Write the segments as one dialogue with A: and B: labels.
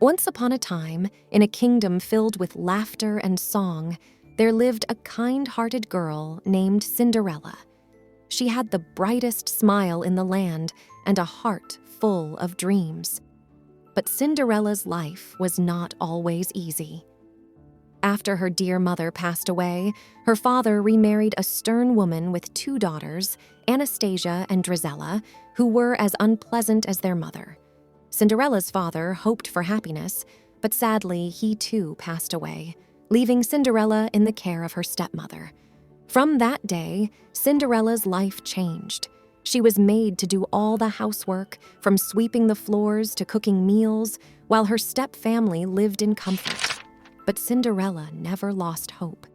A: Once upon a time, in a kingdom filled with laughter and song, there lived a kind-hearted girl named Cinderella. She had the brightest smile in the land and a heart full of dreams. But Cinderella's life was not always easy. After her dear mother passed away, her father remarried a stern woman with 2 daughters, Anastasia and Drizella, who were as unpleasant as their mother. Cinderella's father hoped for happiness, but sadly he too passed away, leaving Cinderella in the care of her stepmother. From that day, Cinderella's life changed. She was made to do all the housework, from sweeping the floors to cooking meals, while her step-family lived in comfort. But Cinderella never lost hope.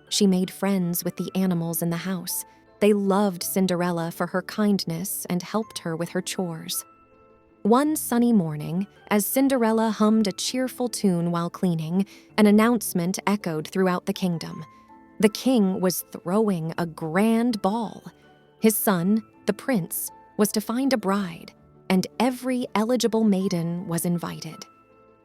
A: She made friends with the animals in the house. They loved Cinderella for her kindness and helped her with her chores. One sunny morning, as Cinderella hummed a cheerful tune while cleaning, an announcement echoed throughout the kingdom. The king was throwing a grand ball. His son, the prince, was to find a bride, and every eligible maiden was invited.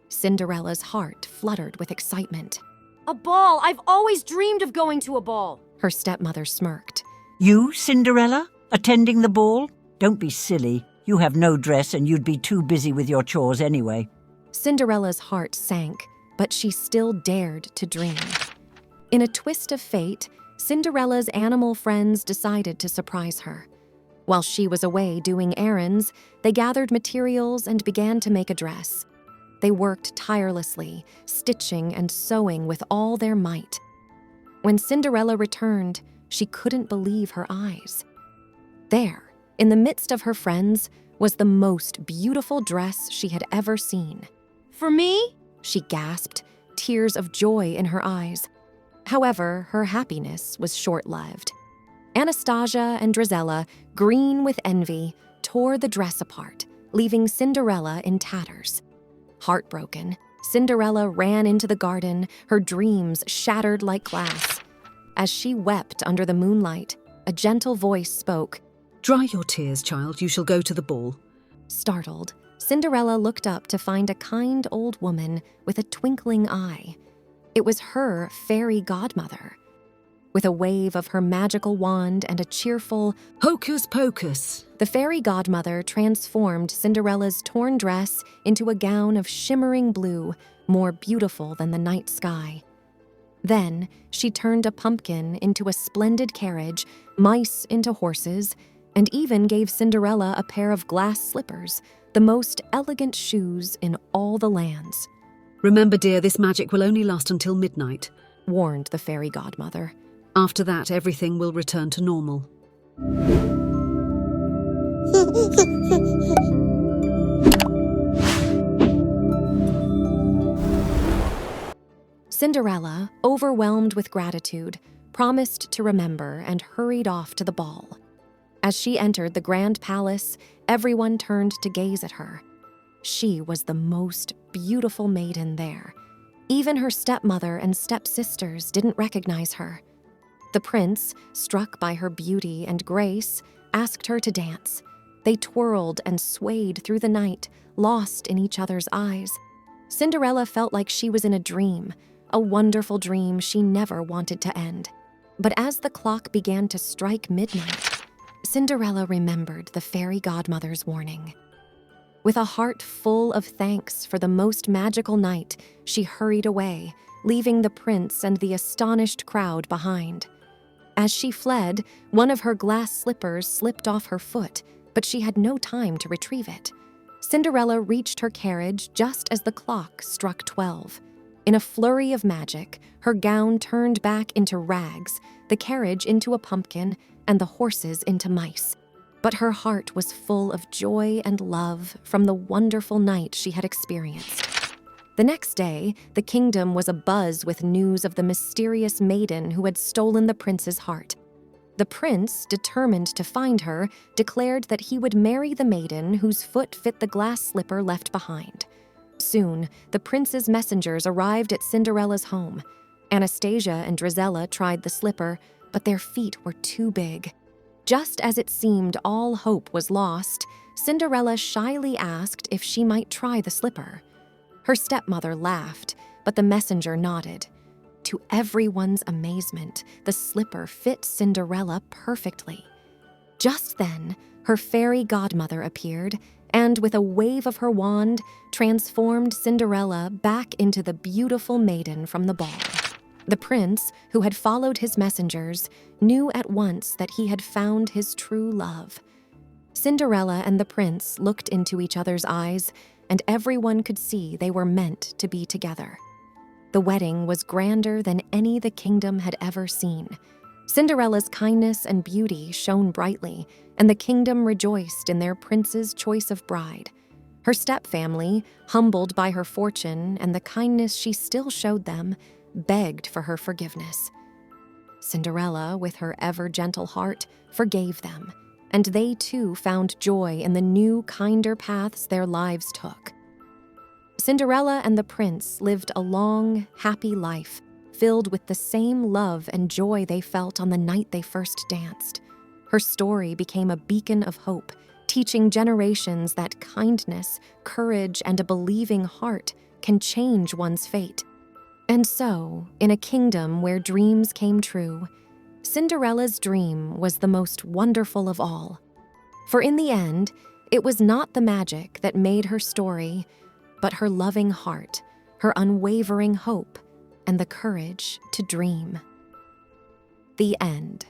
A: Cinderella's heart fluttered with excitement.
B: A ball! I've always dreamed of going to a ball!
A: Her stepmother smirked.
C: You, Cinderella, attending the ball? Don't be silly. You have no dress and you'd be too busy with your chores anyway.
A: Cinderella's heart sank, but she still dared to dream. In a twist of fate, Cinderella's animal friends decided to surprise her. While she was away doing errands, they gathered materials and began to make a dress. They worked tirelessly, stitching and sewing with all their might. When Cinderella returned, she couldn't believe her eyes. There, in the midst of her friends, was the most beautiful dress she had ever seen.
B: For me?
A: She gasped, tears of joy in her eyes. However, her happiness was short-lived. Anastasia and Drizella, green with envy, tore the dress apart, leaving Cinderella in tatters. Heartbroken, Cinderella ran into the garden, her dreams shattered like glass. As she wept under the moonlight, a gentle voice spoke.
D: "Dry your tears, child. You shall go to the ball."
A: Startled, Cinderella looked up to find a kind old woman with a twinkling eye. It was her fairy godmother. With a wave of her magical wand and a cheerful
D: "Hocus pocus!"
A: the fairy godmother transformed Cinderella's torn dress into a gown of shimmering blue, more beautiful than the night sky. Then she turned a pumpkin into a splendid carriage, mice into horses, and even gave Cinderella a pair of glass slippers, the most elegant shoes in all the lands.
D: "Remember, dear, this magic will only last until midnight,"
A: warned the fairy godmother.
D: "After that, everything will return to normal."
A: Cinderella, overwhelmed with gratitude, promised to remember and hurried off to the ball. As she entered the grand palace, everyone turned to gaze at her. She was the most beautiful maiden there. Even her stepmother and stepsisters didn't recognize her. The prince, struck by her beauty and grace, asked her to dance. They twirled and swayed through the night, lost in each other's eyes. Cinderella felt like she was in a dream, a wonderful dream she never wanted to end. But as the clock began to strike midnight, Cinderella remembered the fairy godmother's warning. With a heart full of thanks for the most magical night, she hurried away, leaving the prince and the astonished crowd behind. As she fled, one of her glass slippers slipped off her foot, but she had no time to retrieve it. Cinderella reached her carriage just as the clock struck 12. In a flurry of magic, her gown turned back into rags, the carriage into a pumpkin, and the horses into mice. But her heart was full of joy and love from the wonderful night she had experienced. The next day, the kingdom was abuzz with news of the mysterious maiden who had stolen the prince's heart. The prince, determined to find her, declared that he would marry the maiden whose foot fit the glass slipper left behind. Soon, the prince's messengers arrived at Cinderella's home. Anastasia and Drizella tried the slipper, but their feet were too big. Just as it seemed all hope was lost, Cinderella shyly asked if she might try the slipper. Her stepmother laughed, but the messenger nodded. To everyone's amazement, the slipper fit Cinderella perfectly. Just then, her fairy godmother appeared and, with a wave of her wand, transformed Cinderella back into the beautiful maiden from the ball. The prince, who had followed his messengers, knew at once that he had found his true love. Cinderella and the prince looked into each other's eyes, and everyone could see they were meant to be together. The wedding was grander than any the kingdom had ever seen. Cinderella's kindness and beauty shone brightly, and the kingdom rejoiced in their prince's choice of bride. Her stepfamily, humbled by her fortune and the kindness she still showed them, begged for her forgiveness. Cinderella, with her ever-gentle heart, forgave them, and they too found joy in the new, kinder paths their lives took. Cinderella and the prince lived a long, happy life, filled with the same love and joy they felt on the night they first danced. Her story became a beacon of hope, teaching generations that kindness, courage, and a believing heart can change one's fate. And so, in a kingdom where dreams came true, Cinderella's dream was the most wonderful of all. For in the end, it was not the magic that made her story, but her loving heart, her unwavering hope, and the courage to dream. The end.